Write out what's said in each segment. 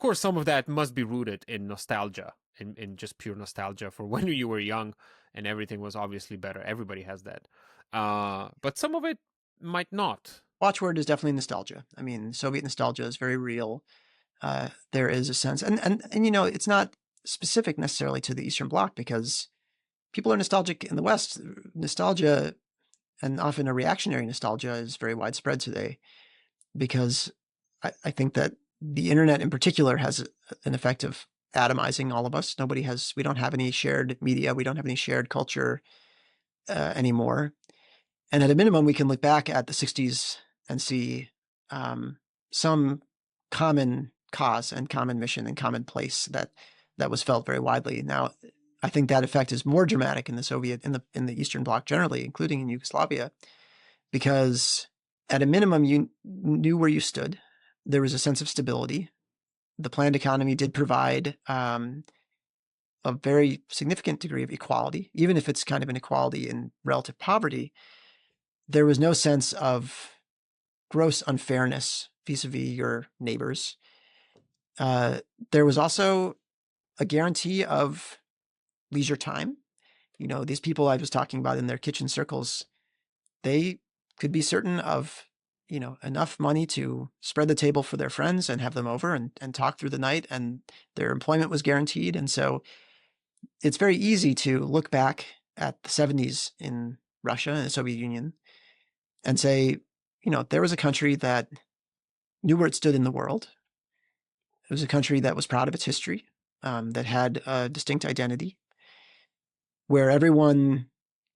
course, some of that must be rooted in nostalgia, in just pure nostalgia for when you were young and everything was obviously better. Everybody has that. But some of it might not. Watchword is definitely nostalgia. I mean, Soviet nostalgia is very real. There is a sense, and it's not specific necessarily to the Eastern Bloc, because people are nostalgic in the West. Nostalgia, and often a reactionary nostalgia, is very widespread today, because I think that the internet in particular has an effect of atomizing all of us. We don't have any shared media. We don't have any shared culture anymore. And at a minimum, we can look back at the 60s and see some common cause and common mission and common place that was felt very widely. Now, I think that effect is more dramatic in the Eastern Bloc generally, including in Yugoslavia, because at a minimum, you knew where you stood. There was a sense of stability. The planned economy did provide a very significant degree of equality, even if it's kind of an equality in relative poverty. There was no sense of gross unfairness vis-a-vis your neighbors. There was also a guarantee of leisure time. These people I was talking about in their kitchen circles, they could be certain of, enough money to spread the table for their friends and have them over and talk through the night, and their employment was guaranteed. And so it's very easy to look back at the 70s in Russia and the Soviet Union and say, there was a country that knew where it stood in the world. It was a country that was proud of its history, that had a distinct identity, where everyone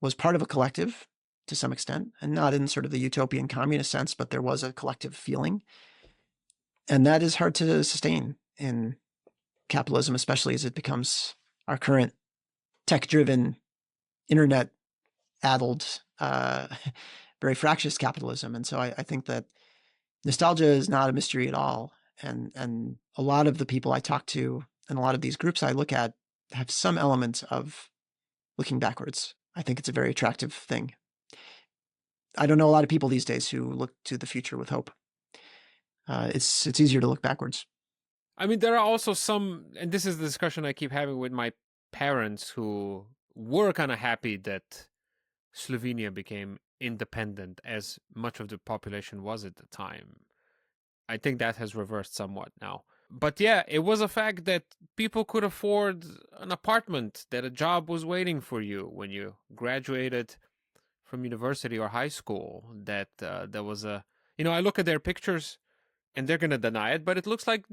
was part of a collective to some extent, and not in sort of the utopian communist sense, but there was a collective feeling. And that is hard to sustain in capitalism, especially as it becomes our current tech-driven, internet-addled, very fractious capitalism. And so I think that nostalgia is not a mystery at all. And a lot of the people I talk to and a lot of these groups I look at have some element of looking backwards. I think it's a very attractive thing. I don't know a lot of people these days who look to the future with hope. It's easier to look backwards. I mean, there are also some, and this is the discussion I keep having with my parents, who were kind of happy that Slovenia became independent, as much of the population was at the time. I think that has reversed somewhat now. But yeah, it was a fact that people could afford an apartment, that a job was waiting for you when you graduated from university or high school, that there was a, I look at their pictures and they're going to deny it, but it looks like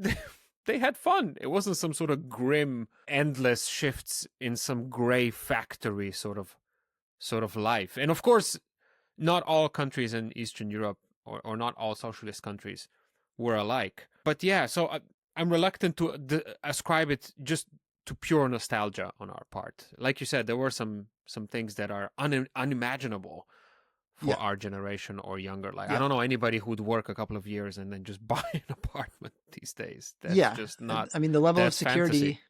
they had fun. It wasn't some sort of grim, endless shifts in some gray factory sort of life. And of course, not all countries in Eastern Europe, or not all socialist countries, were alike. But yeah, so I'm reluctant to ascribe it just to pure nostalgia on our part. Like you said, there were some things that are unimaginable for our generation or younger. Like, I don't know anybody who'd work a couple of years and then just buy an apartment these days. That's just not. I mean, the level of security. Fantasy.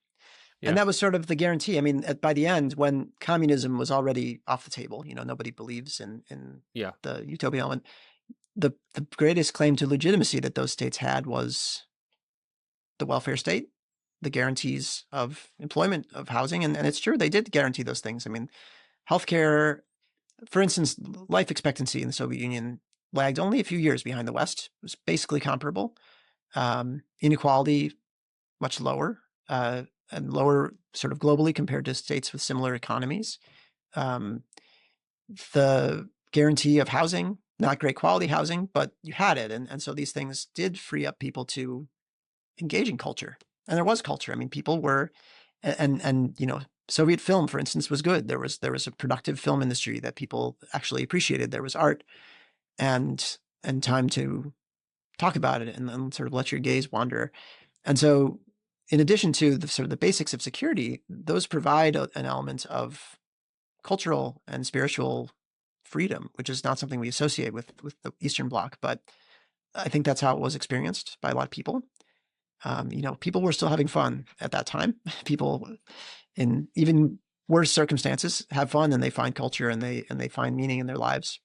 And that was sort of the guarantee. I mean, by the end, when communism was already off the table, nobody believes in the utopian element. The greatest claim to legitimacy that those states had was the welfare state, the guarantees of employment, of housing. And it's true, they did guarantee those things. I mean, healthcare, for instance, life expectancy in the Soviet Union lagged only a few years behind the West. It was basically comparable. Inequality, much lower, and lower sort of globally compared to states with similar economies. The guarantee of housing, not great quality housing, but you had it. And so these things did free up people to engage in culture. And there was culture. I mean, people were, and Soviet film, for instance, was good. There was a productive film industry that people actually appreciated. There was art and time to talk about it and sort of let your gaze wander. And so in addition to the sort of the basics of security, those provide an element of cultural and spiritual freedom, which is not something we associate with the Eastern Bloc. But I think that's how it was experienced by a lot of people. People were still having fun at that time. People in even worse circumstances have fun, and they find culture, and they find meaning in their lives.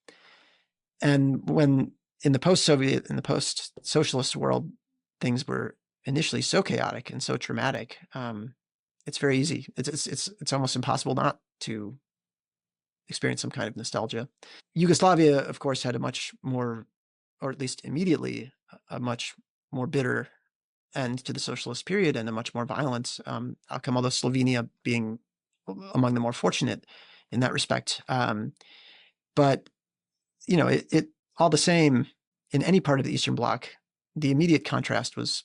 And when in the post-Soviet, in the post-socialist world, things were initially so chaotic and so traumatic, it's very easy. It's almost impossible not to experience some kind of nostalgia. Yugoslavia, of course, had a much more, or at least immediately, a much more bitter end to the socialist period and a much more violent outcome, although Slovenia being among the more fortunate in that respect. But, it all the same, in any part of the Eastern Bloc, the immediate contrast was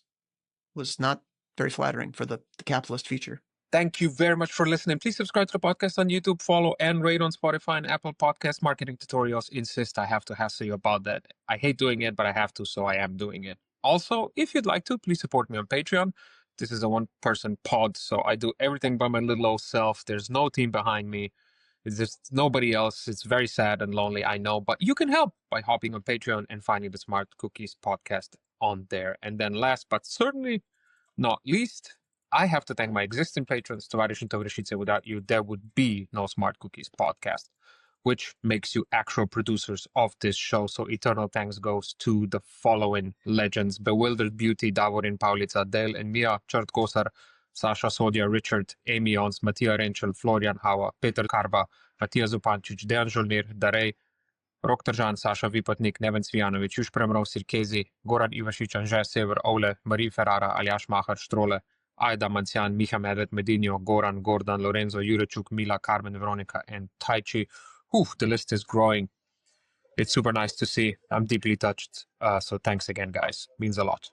not very flattering for the capitalist future. Thank you very much for listening. Please subscribe to the podcast on YouTube, follow and rate on Spotify and Apple Podcast. Marketing tutorials insist I have to hassle you about that. I hate doing it, but I have to, so I am doing it. Also, if you'd like to, please support me on Patreon. This is a one-person pod, so I do everything by my little old self. There's no team behind me. It's just nobody else. It's very sad and lonely, I know, but you can help by hopping on Patreon and finding the Smart Cookies podcast on there. And then last but certainly not least, I have to thank my existing patrons, Tovarishin Tovarishice. Without you, there would be no Smart Cookies podcast, which makes you actual producers of this show. So eternal thanks goes to the following legends: Bewildered Beauty, Davorin Paulica, Dale and Mia, Chert Kosar, Sasha Sodia, Richard, Amy Ons, Mattia Renchel, Florian Hawa, Peter Karba, Matija Zupancic, Dejan Žolnir, Darej, Rok Tržan, Sasha Vipotnik, Neven Cvijanović, Juš Premrov, Sirkezi, Goran Ivašić, Anže Sever, Ole, Marie Ferrara, Aljaš Mahar, Štrole, Aida Mancian, Miha Medved, Medinho, Goran, Gordan, Lorenzo, Jurečuk, Mila, Carmen, Veronica, and Taichi. The list is growing. It's super nice to see. I'm deeply touched. So thanks again, guys. Means a lot.